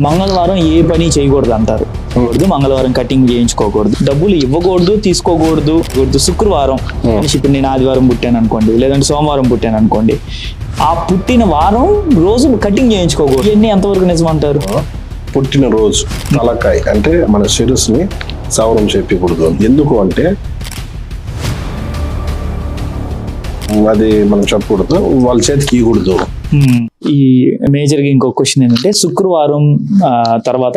మంగళవారం ఏ పని చేయకూడదు అంటారు. మంగళవారం కటింగ్ చేయించుకోకూడదు, డబ్బులు ఇవ్వకూడదు, తీసుకోకూడదు. శుక్రవారం మనిషి, ఇప్పుడు నేను ఆదివారం పుట్టాను అనుకోండి, లేదంటే సోమవారం పుట్టాను అనుకోండి, ఆ పుట్టిన వారం రోజు కటింగ్ చేయించుకోకూడదు. ఇవన్నీ ఎంతవరకు నిజమంటారు? పుట్టిన రోజు తలకాయ అంటే మన శిరస్సుని సవరం చెప్పకూడదు. ఎందుకు అంటే అది మనం చెప్పకూడదు, వాళ్ళ చేతికి ఇవ్వకూడదు. ఈ మేజర్గా ఇంకో క్వశ్చన్ ఏంటంటే, శుక్రవారం తర్వాత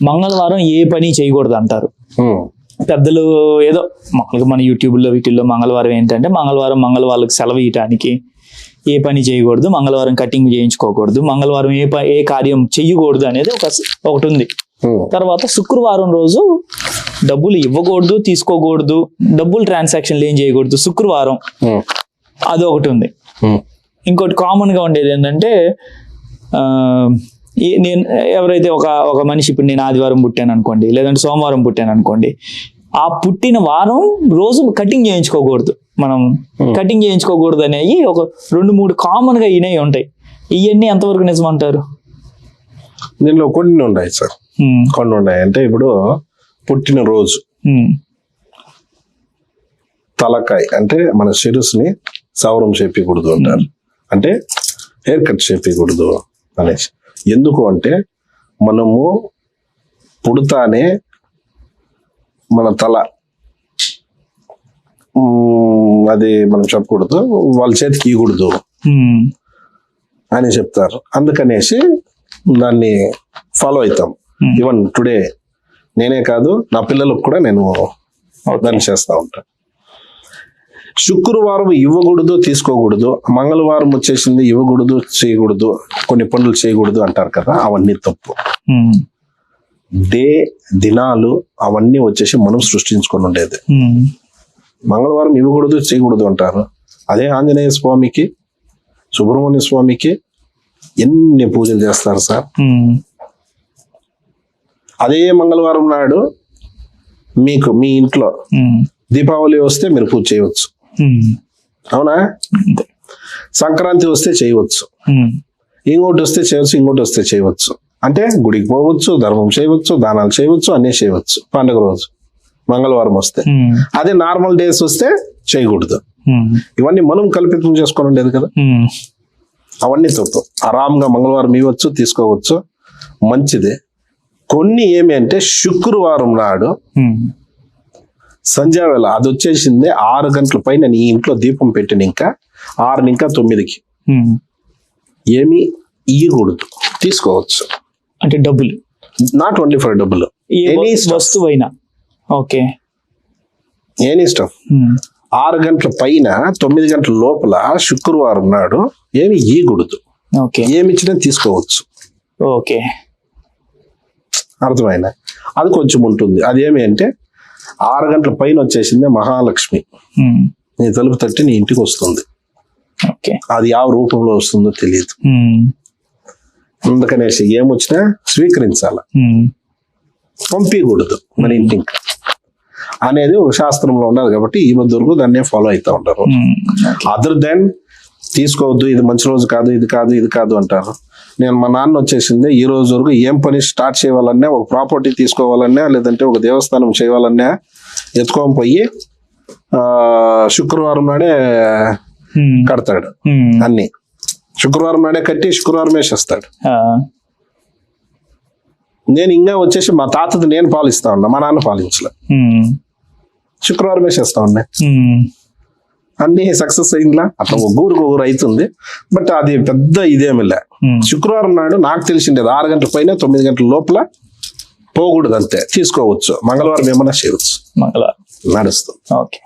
మంగళవారం ఏ పని చేయకూడదు అంటారు పెద్దలు. ఏదో మామూలుగా మన యూట్యూబ్లో వీటిల్లో మంగళవారం ఏంటంటే, మంగళవారం వాళ్ళకి సెలవు ఇవ్వటానికి ఏ పని చేయకూడదు, మంగళవారం కటింగ్ చేయించుకోకూడదు, మంగళవారం ఏ కార్యం చెయ్యకూడదు అనేది ఒకటి ఉంది. తర్వాత శుక్రవారం రోజు డబ్బులు ఇవ్వకూడదు, తీసుకోకూడదు, డబ్బులు ట్రాన్సాక్షన్లు ఏం చేయకూడదు శుక్రవారం, అది ఒకటి ఉంది. ఇంకోటి కామన్ గా ఉండేది ఏంటంటే, నేను ఎవరైతే ఒక మనిషి, ఇప్పుడు నేను ఆదివారం పుట్టాను అనుకోండి, లేదంటే సోమవారం పుట్టాను అనుకోండి, ఆ పుట్టిన వారం రోజు కటింగ్ చేయించుకోకూడదు. మనం కటింగ్ చేయించుకోకూడదు అనేవి ఒక 2-3 కామన్ గా ఇనవి ఉంటాయి. ఇవన్నీ ఎంతవరకు నిజమంటారు? దీనిలో కొన్ని ఉన్నాయి సార్, కొన్ని ఉన్నాయి. అంటే ఇప్పుడు పుట్టిన రోజు తలకాయ అంటే మన శిరస్సుని సవరం చెప్పకూడదు అంటారు. అంటే హెయిర్ కట్ చెప్పకూడదు అనేసి. ఎందుకు అంటే మనము పుడతానే మన తల అది మనం చెప్పకూడదు, వాళ్ళ చేతికి ఇవ్వకూడదు అని చెప్తారు. అందుకనేసి దాన్ని ఫాలో అవుతాం. ఈవెన్ టుడే నేనే కాదు, నా పిల్లలకు కూడా నేను దాన్ని చేస్తూ ఉంటాను. శుక్రవారం ఇవ్వకూడదు, తీసుకోకూడదు. మంగళవారం వచ్చేసింది, ఇవ్వకూడదు, చేయకూడదు, కొన్ని పనులు చేయకూడదు అంటారు కదా, అవన్నీ తప్పు. దినాలు అవన్నీ వచ్చేసి మనం సృష్టించుకొని ఉండేది. మంగళవారం ఇవ్వకూడదు, చేయకూడదు అంటారు. అదే ఆంజనేయ స్వామికి, సుబ్రహ్మణ్య స్వామికి ఎన్ని పూజలు చేస్తారు సార్. అదే మంగళవారం నాడు మీకు మీ ఇంట్లో దీపావళి వస్తే మీరు పూజ చేయవచ్చు, అవునా? సంక్రాంతి వస్తే చేయవచ్చు, ఇంకోటి వస్తే చేయవచ్చు, ఇంకోటి వస్తే చేయవచ్చు. అంటే గుడికి పోవచ్చు, ధర్మం చేయవచ్చు, దానాలు చేయవచ్చు, అన్నీ చేయవచ్చు పండుగ రోజు మంగళవారం వస్తే. అదే నార్మల్ డేస్ వస్తే చేయకూడదు. ఇవన్నీ మనం కల్పితం చేసుకొని ఉండేది కదా, అవన్నీ తప్పు. ఆరాంగా మంగళవారం ఇవ్వచ్చు, తీసుకోవచ్చు, మంచిదే. కొన్ని ఏమి అంటే శుక్రవారం నాడు సంధ్యావేళ అది వచ్చేసింది 6 గంటల పైన నీ ఇంట్లో దీపం పెట్టిన ఇంకా 6 ఇంకా 9కి ఏమి ఇవ్వకూడదు, తీసుకోవచ్చు. అంటే డబ్బులు, నాట్ ఓన్లీ ఫర్ డబ్బులు, ఎనీ వస్తువైనా ఓకే, ఎనీ స్టఫ్. 6 గంటల పైన 9 గంటల లోపల శుక్రవారం నాడు ఏమి ఇవ్వకూడదు, ఏమి ఇచ్చినా తీసుకోవచ్చు. ఓకే, అర్థమైనా? అది కొంచెం ఉంటుంది. అదేమి అంటే 6 గంటల పైన వచ్చేసిందే మహాలక్ష్మి నీ తలుపు తట్టి నీ ఇంటికి వస్తుంది. అది ಯಾವ రూపంలో వస్తుందో తెలియదు. అందుకనేసి ఏమొచ్చినా స్వీకరించాల, పంపించకూడదు మన ఇంటికి అనేది ఒక శాస్త్రంలో ఉండదు. కాబట్టి ఈ మధ్య వరకు దాన్నే ఫాలో అవుతా ఉంటారు. అదర్ దెన్ తీసుకోవద్దు, ఇది మంచి రోజు కాదు, ఇది కాదు, ఇది కాదు అంటారు. నేను మా నాన్న వచ్చేసింది ఈ రోజు వరకు ఏం పని స్టార్ట్ చేయాలన్నా, ఒక ప్రాపర్టీ తీసుకోవాలన్నా, లేదంటే ఒక దేవస్థానం చేయాలన్నా ఎత్తుకొని పోయి శుక్రవారం నాడే కడతాడు. అన్ని శుక్రవారం నాడే కట్టి శుక్రవారమే చేస్తాడు. నేను ఇంకా వచ్చేసి మా తాతది నేను పాలిస్తా ఉన్నా, మా నాన్న పాలించలే, శుక్రవారమే చేస్తా ఉన్నా. అన్ని సక్సెస్ అయిందిలా. అట్లా ఒగ్గూరికి ఒకరు అవుతుంది, బట్ అది పెద్ద ఇదేమిలే. శుక్రవారం నాడు నాకు తెలిసిండేది 6 గంటల పైన 9 గంటల లోపల పోకూడదు, అంతే. తీసుకోవచ్చు. మంగళవారం ఏమన్నా చేయవచ్చు, మంగళవారం నడుస్తుంది. ఓకే.